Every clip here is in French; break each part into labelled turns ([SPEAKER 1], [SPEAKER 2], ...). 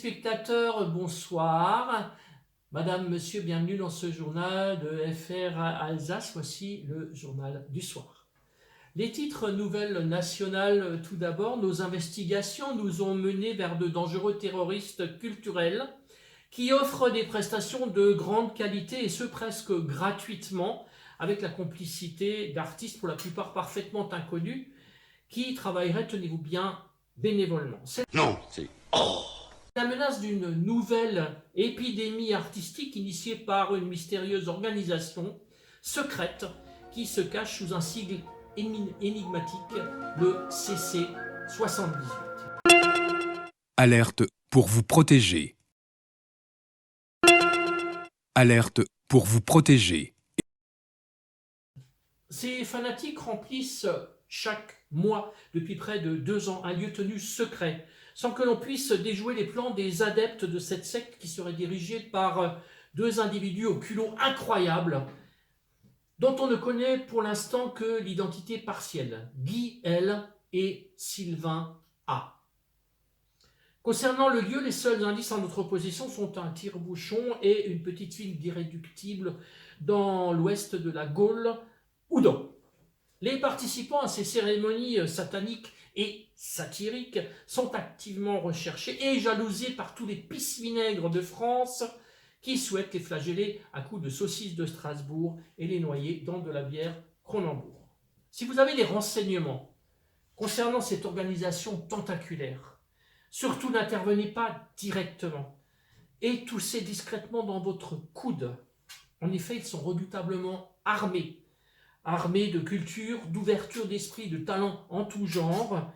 [SPEAKER 1] téléspectateurs, bonsoir. Madame, monsieur, bienvenue dans ce journal de FR Alsace. Voici le journal du soir. Les titres nouvelles nationales, tout d'abord. Nos investigations nous ont menés vers de dangereux terroristes culturels qui offrent des prestations de grande qualité et ce presque gratuitement, avec la complicité d'artistes pour la plupart parfaitement inconnus qui travailleraient, tenez-vous bien, bénévolement.
[SPEAKER 2] Non, c'est...
[SPEAKER 1] La menace d'une nouvelle épidémie artistique initiée par une mystérieuse organisation secrète qui se cache sous un sigle énigmatique, le CC78.
[SPEAKER 3] Alerte pour vous protéger. Alerte pour vous protéger.
[SPEAKER 1] Ces fanatiques remplissent chaque mois, depuis près de 2 ans, un lieu tenu secret, sans que l'on puisse déjouer les plans des adeptes de cette secte qui serait dirigée par 2 individus au culot incroyable, dont on ne connaît pour l'instant que l'identité partielle, Guy L. et Sylvain A. Concernant le lieu, les seuls indices en notre possession sont un tire-bouchon et une petite ville d'irréductible dans l'ouest de la Gaule, Oudon. Les participants à ces cérémonies sataniques et satiriques sont activement recherchés et jalousés par tous les pisse-vinaigres de France qui souhaitent les flageller à coups de saucisses de Strasbourg et les noyer dans de la bière Cronenbourg. Si vous avez des renseignements concernant cette organisation tentaculaire, surtout n'intervenez pas directement et toussez discrètement dans votre coude. En effet, ils sont redoutablement armés de culture, d'ouverture d'esprit, de talent en tout genre.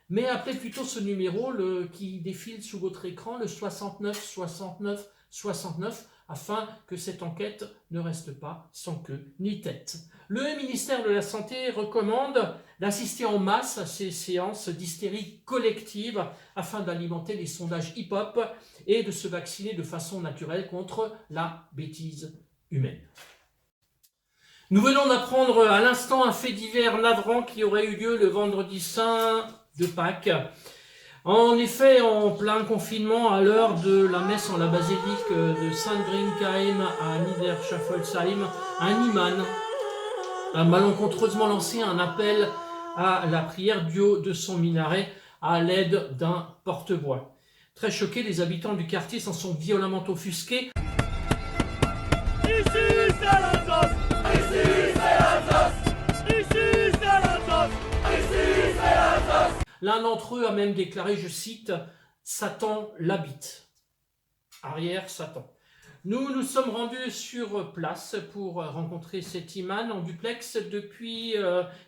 [SPEAKER 1] Mais appelez plutôt ce numéro qui défile sous votre écran, le 69 69 69, afin que cette enquête ne reste pas sans queue ni tête. Le ministère de la Santé recommande d'assister en masse à ces séances d'hystérie collective afin d'alimenter les sondages hip-hop et de se vacciner de façon naturelle contre la bêtise humaine. Nous venons d'apprendre à l'instant un fait divers navrant qui aurait eu lieu le vendredi saint de Pâques. En effet, en plein confinement, à l'heure de la messe en la basilique de Saint-Brinkheim à Niederschaffolsheim, un imam a malencontreusement lancé un appel à la prière du haut de son minaret à l'aide d'un porte-voix. Très choqués, les habitants du quartier s'en sont violemment offusqués. L'un d'entre eux a même déclaré, je cite, « Satan l'habite ». Arrière Satan. Nous nous sommes rendus sur place pour rencontrer cet imam en duplex depuis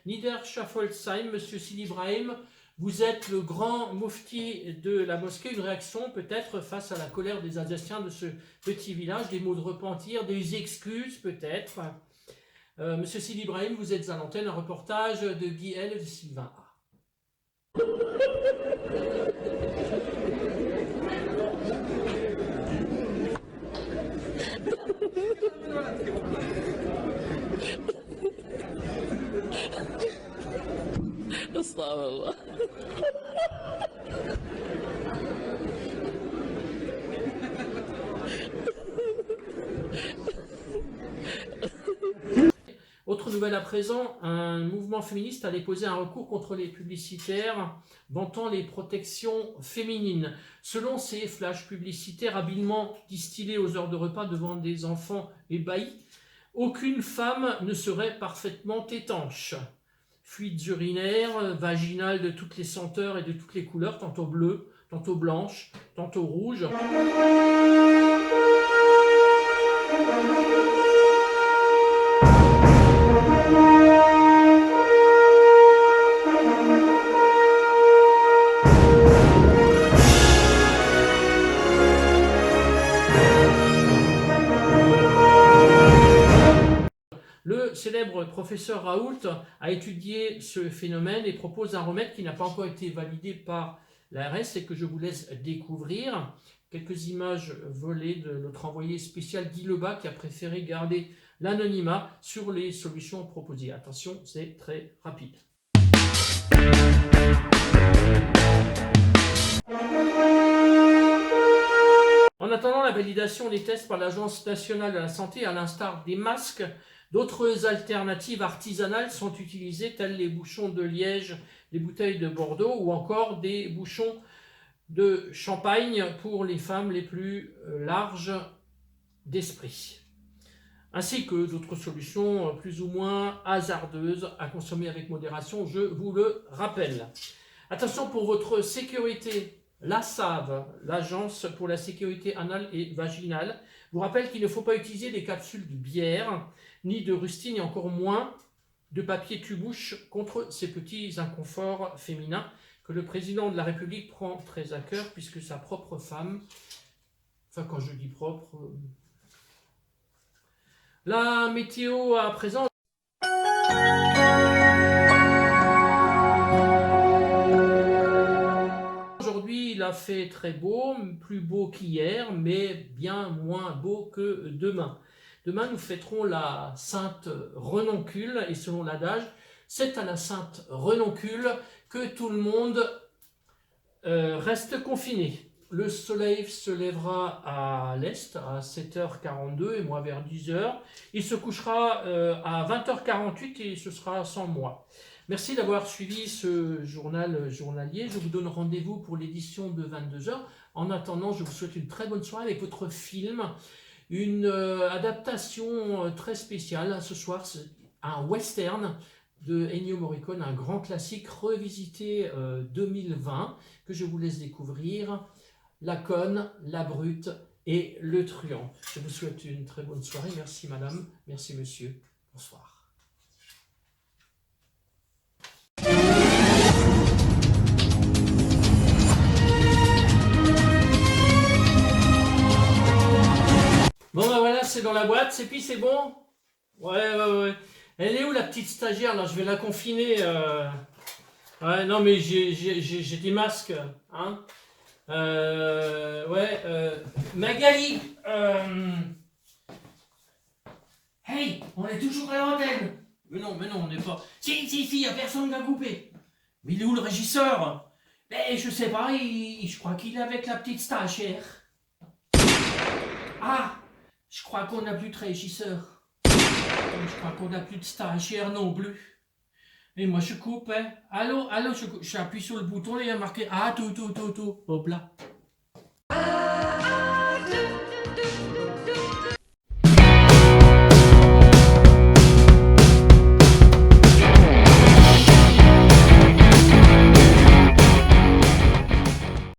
[SPEAKER 1] Niederschaffolsheim. Monsieur Sidi Ibrahim, vous êtes le grand moufti de la mosquée. Une réaction peut-être face à la colère des Alsaciens de ce petit village, des mots de repentir, des excuses peut-être. Monsieur Sidi Ibrahim, vous êtes à l'antenne, un reportage de Guy L. et de Sylvain A.
[SPEAKER 4] Estağfurullah.
[SPEAKER 1] Autre nouvelle à présent, un mouvement féministe a déposé un recours contre les publicitaires vantant les protections féminines. Selon ces flashs publicitaires habilement distillés aux heures de repas devant des enfants ébahis, aucune femme ne serait parfaitement étanche. Fuites urinaires, vaginales de toutes les senteurs et de toutes les couleurs, tantôt bleues, tantôt blanches, tantôt rouges. Le célèbre professeur Raoult a étudié ce phénomène et propose un remède qui n'a pas encore été validé par l'ARS et que je vous laisse découvrir. Quelques images volées de notre envoyé spécial Guy Lebas qui a préféré garder l'anonymat sur les solutions proposées. Attention, c'est très rapide. En attendant la validation des tests par l'Agence nationale de la santé, à l'instar des masques, d'autres alternatives artisanales sont utilisées, telles les bouchons de liège, les bouteilles de Bordeaux ou encore des bouchons de champagne pour les femmes les plus larges d'esprit, ainsi que d'autres solutions plus ou moins hasardeuses à consommer avec modération, je vous le rappelle. Attention pour votre sécurité, l'ASAV, l'Agence pour la sécurité anale et vaginale, vous rappelle qu'il ne faut pas utiliser des capsules de bière, ni de rustine et encore moins de papier tue-bouche contre ces petits inconforts féminins que le président de la République prend très à cœur puisque sa propre femme, enfin quand je dis propre, la météo à présent. Aujourd'hui, il a fait très beau, plus beau qu'hier, mais bien moins beau que demain. Demain, nous fêterons la Sainte Renoncule, et selon l'adage, c'est à la Sainte Renoncule que tout le monde reste confiné. Le soleil se lèvera à l'est à 7h42 et moi vers 10h. Il se couchera à 20h48 et ce sera sans moi. Merci d'avoir suivi ce journal journalier. Je vous donne rendez-vous pour l'édition de 22h. En attendant, je vous souhaite une très bonne soirée avec votre film. Une adaptation très spéciale. Ce soir, c'est un western de Ennio Morricone, un grand classique revisité 2020 que je vous laisse découvrir. La conne, la brute et le truand. Je vous souhaite une très bonne soirée. Merci madame, merci monsieur. Bonsoir. Bon ben voilà, c'est dans la boîte, c'est bon? Ouais. Elle est où la petite stagiaire là? Je vais la confiner. Ouais, non mais j'ai des masques, hein. Magali, hey, on est toujours à l'antenne. Mais non, on n'est pas. Si, y a personne qui a coupé. Mais il est où le régisseur? Mais je sais pas, je crois qu'il est avec la petite stagiaire. Ah, je crois qu'on n'a plus de régisseur. Je crois qu'on n'a plus de stagiaire non plus. Et moi je coupe, hein. Allô, j'appuie sur le bouton et il y a marqué ah tout, hop là.